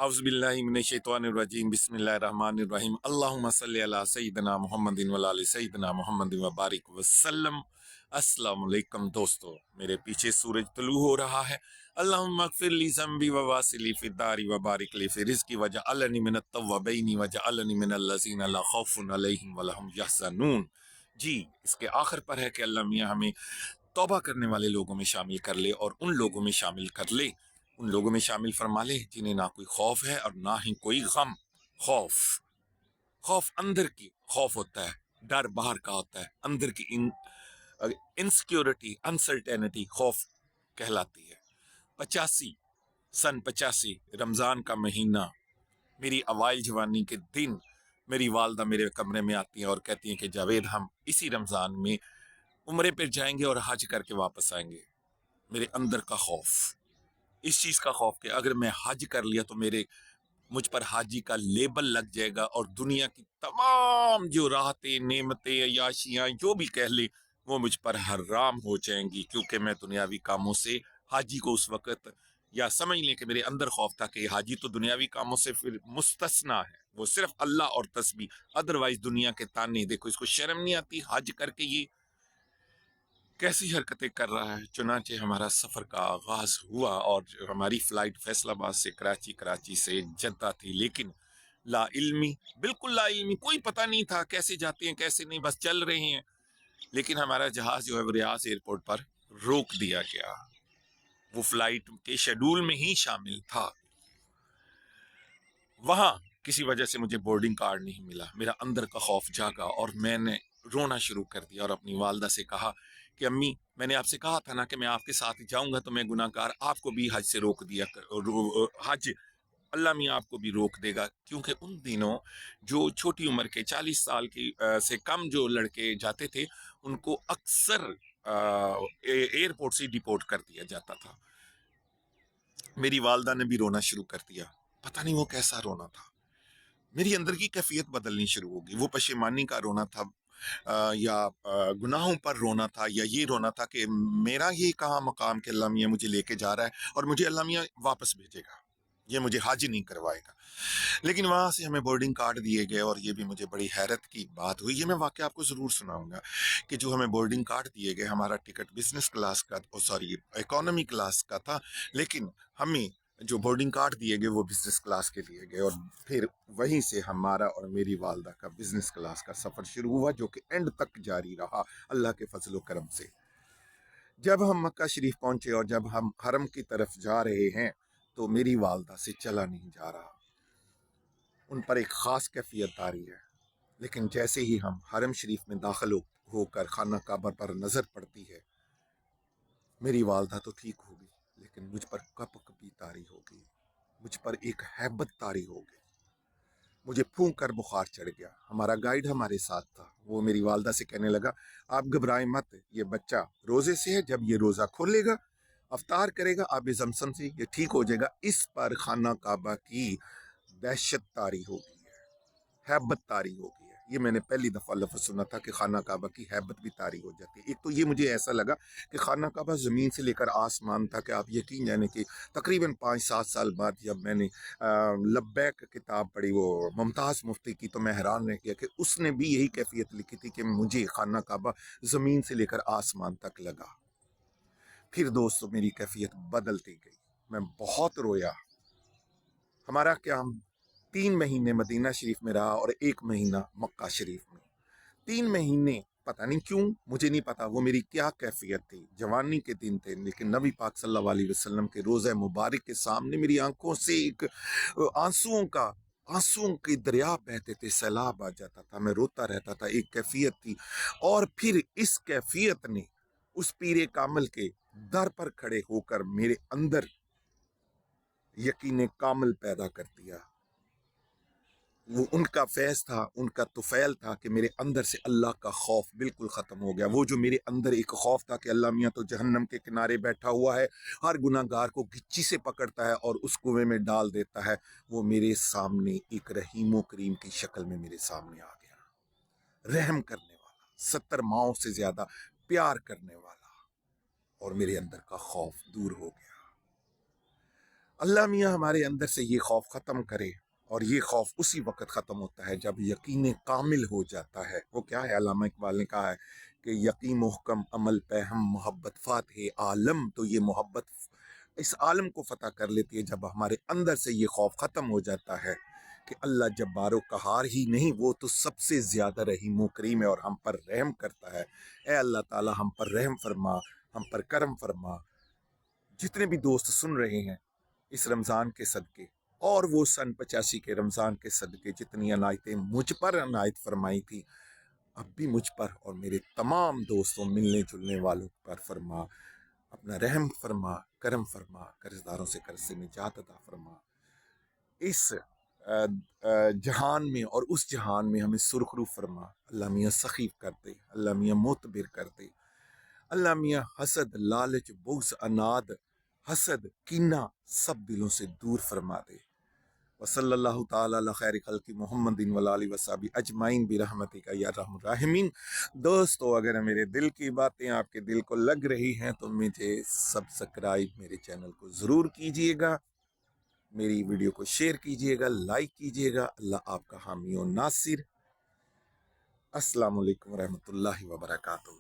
औज़ुबिल्लाहि मिनश्शैतानिर्रजीम बिस्मिल्लाहिर्रहमानिर्रहीम अल्लाहुम्मा सल्लि अला सय्यिदिना मुहम्मदिन व अला आलि सय्यिदिना मुहम्मदिन व बारिक वसल्लम। अस्सलाम वालेकुम दोस्तों, मेरे पीछे सूरज तुलू हो रहा है। अल्लाहुम्मा अग़फ़िर ली ज़ंबी व वासिली फ़िद्दारी व बारिक ली फ़ी रिज़्क़ी वजअलनी मिनत तव्वाबीन वजअलनी मिनल लज़ीना ला ख़ौफ़ुन अलैहिम व ला हुम यहज़नून। जी, इसके आखिर पर है कि अल्लाह मियाँ हमें तौबा करने वाले लोगों में शामिल कर ले और उन लोगों में शामिल कर ले, उन लोगों में शामिल फरमा ले जिन्हें ना कोई खौफ है और ना ही कोई गम। खौफ खौफ अंदर की खौफ होता है, डर बाहर का होता है। अंदर की इनसिक्योरिटी, अनसर्टेनिटी खौफ कहलाती है। 85 रमज़ान का महीना, मेरी अवाइल जवानी के दिन मेरी वालदा मेरे कमरे में आती हैं और कहती हैं कि जावेद, हम इसी रमज़ान में उम्रे पर जाएंगे और हज करके वापस आएंगे। मेरे अंदर का खौफ, इस चीज़ का खौफ कि अगर मैं हज कर लिया तो मुझ पर हाजी का लेबल लग जाएगा और दुनिया की तमाम जो राहतें, नेमतें, याशियाँ जो भी कह ले, वो मुझ पर हराम हो जाएंगी, क्योंकि मैं दुनियावी कामों से हाजी को उस वक़्त, या समझ लें कि मेरे अंदर खौफ था कि हाजी तो दुनियावी कामों से फिर मुस्तस्ना है, वो सिर्फ अल्लाह और तस्बीह, अदरवाइज दुनिया के ताने। देखो, इसको शर्म नहीं आती हज करके ये कैसी हरकतें कर रहा है। चुनाचे हमारा सफ़र का आगाज़ हुआ और हमारी फ़्लाइट फैसलाबाद से कराची, कराची से जद्दा थी, लेकिन ला इल्मी, बिल्कुल ला इल्मी, कोई पता नहीं था कैसे जाते हैं कैसे नहीं, बस चल रहे हैं। लेकिन हमारा जहाज़ जो है वो रियाज एयरपोर्ट पर रोक दिया गया, वो फ़्लाइट के शेड्यूल में ही शामिल था। वहाँ किसी वजह से मुझे बोर्डिंग कार्ड नहीं मिला। मेरा अंदर का खौफ जागा और मैंने रोना शुरू कर दिया और अपनी वालदा से कहा कि अम्मी, मैंने आपसे कहा था ना कि मैं आपके साथ जाऊंगा तो मैं गुनाहगार, आपको भी हज से रोक दिया हज अल्लाह मियाँ आपको भी रोक देगा। क्योंकि उन दिनों जो छोटी उम्र के 40 साल की से कम जो लड़के जाते थे, उनको अक्सर एयरपोर्ट से डिपोर्ट कर दिया जाता था। मेरी वालदा ने भी रोना शुरू कर दिया। पता नहीं वो कैसा रोना था, मेरी अंदर की कैफियत बदलनी शुरू होगी। वो पशेमानी का रोना था, या गुनाहों पर रोना था, या ये रोना था कि मेरा ये कहाँ मकाम कि अल्लाह मियाँ मुझे लेके जा रहा है और मुझे अल्लाह मियाँ वापस भेजेगा, ये मुझे हज नहीं करवाएगा। लेकिन वहाँ से हमें बोर्डिंग कार्ड दिए गए और ये भी मुझे बड़ी हैरत की बात हुई। ये मैं वाकया आपको ज़रूर सुनाऊंगा कि जो हमें बोर्डिंग कार्ड दिए गए, हमारा टिकट बिजनेस क्लास का, सॉरी इकोनॉमी क्लास का था, लेकिन हमें जो बोर्डिंग कार्ड दिए गए वो बिजनेस क्लास के दिए गए। और फिर वहीं से हमारा और मेरी वालदा का बिजनेस क्लास का सफ़र शुरू हुआ, जो कि एंड तक जारी रहा अल्लाह के फजल व करम से। जब हम मक्का शरीफ पहुंचे और जब हम हरम की तरफ जा रहे हैं, तो मेरी वालदा से चला नहीं जा रहा, उन पर एक ख़ास कैफियत तारी है। लेकिन जैसे ही हम हरम शरीफ में दाखिल होकर खाना काबा पर नज़र पड़ती है, मेरी वालदा तो ठीक होगी, लेकिन मुझ पर कपक भी तारी होगी, मुझ पर एक हैबत तारी हो गई। मुझे फूंक कर बुखार चढ़ गया। हमारा गाइड हमारे साथ था, वो मेरी वालदा से कहने लगा, आप घबराएं मत, ये बच्चा रोज़े से है, जब ये रोज़ा खोलेगा, अफ्तार करेगा, आब ज़मज़म से ये ठीक हो जाएगा। इस पर खाना काबा की दहशत तारी हो गई है, हैबत तारी हो गई है। ये मैंने पहली दफ़ा लफ्ज़ सुना था कि खाना काबा की हैबत भी तारी हो जाती है। एक तो ये मुझे ऐसा लगा कि खाना काबा ज़मीन से लेकर आसमान था, कि आप यकीन जाने कि तकरीबन 5-7 साल बाद जब मैंने लब्बैक किताब पढ़ी, वो मुमताज़ मुफ्ती की, तो मैं हैरान रह गया कि उसने भी यही कैफियत लिखी थी कि मुझे खाना काबा ज़मीन से लेकर आसमान तक लगा। फिर दोस्तों मेरी कैफियत बदलती गई, मैं बहुत रोया। हमारा क्या 3 महीने मदीना शरीफ में रहा और 1 महीना मक्का शरीफ में। 3 महीने पता नहीं क्यों, मुझे नहीं पता वो मेरी क्या कैफियत थी। जवानी के दिन थे, लेकिन नबी पाक सल्लल्लाहु अलैहि वसल्लम के रोज़े मुबारक के सामने मेरी आंखों से एक आंसुओं के दरिया बहते थे, सैलाब आ जाता था, मैं रोता रहता था। एक कैफियत थी। और फिर इस कैफियत ने उस पीरे कामिल के दर पर खड़े होकर मेरे अंदर यकीन कामिल पैदा कर दिया। वो उनका फैज़ था, उनका तुफ़ैल था कि मेरे अंदर से अल्लाह का खौफ बिल्कुल ख़त्म हो गया। वो जो मेरे अंदर एक खौफ था कि अल्लाह मियाँ तो जहन्नम के किनारे बैठा हुआ है, हर गुनाहगार को गिच्ची से पकड़ता है और उस कुएं में डाल देता है, वो मेरे सामने एक रहीम करीम की शक्ल में मेरे सामने आ गया। रहम करने वाला, 70 माओं से ज़्यादा प्यार करने वाला, और मेरे अंदर का खौफ दूर हो गया। अल्लाह मियाँ हमारे अंदर से ये खौफ ख़त्म करे, और ये खौफ उसी वक्त ख़त्म होता है जब यकीन कामिल हो जाता है। वो क्या है? अल्लामा इकबाल ने कहा है कि यकीन मुहकम अमल पे हम मोहब्बत फातह आलम, तो ये मोहब्बत इस आलम को फ़तह कर लेती है जब हमारे अंदर से ये खौफ ख़त्म हो जाता है कि अल्लाह जब्बारो कहार ही नहीं, वो तो सबसे ज़्यादा रहीम करीम है और हम पर रहम करता है। ए अल्लाह ताला हम पर रहम फरमा, हम पर करम फरमा। जितने भी दोस्त सुन रहे हैं इस रमज़ान के सदक़े, और वो सन 85 के रमज़ान के सदक़े जितनी अनायतें मुझ पर अनायत फरमाई थी, अब भी मुझ पर और मेरे तमाम दोस्तों मिलने जुलने वालों पर फरमा। अपना रहम फरमा, करम फरमा, कर्जदारों से कर्ज से निजात अता फरमा। इस जहान में और उस जहान में हमें सुरखरू फरमा। अल्लाह मियाँ सखीफ कर दे, अल्लाह मियाँ मोतबिर कर दे, अल्लाह मियाँ हसद लालच बुग़्ज़ अनाद हसद कीना सब दिलों से दूर फरमा दे। वसल्लल्लाहु ताला अला खैरि खल्क़ि मुहम्मदिन व आलिहि वसहबी अजमाइन बिरहमतिका या अर्हमर राहिमीन। दोस्तों, अगर मेरे दिल की बातें आपके दिल को लग रही हैं तो मुझे सब्सक्राइब मेरे चैनल को ज़रूर कीजिएगा, मेरी वीडियो को शेयर कीजिएगा, लाइक कीजिएगा। अल्लाह आपका हामी और नासिर। अस्सलामु अलैकुम रहमतुल्लाहि व बरकातुहू।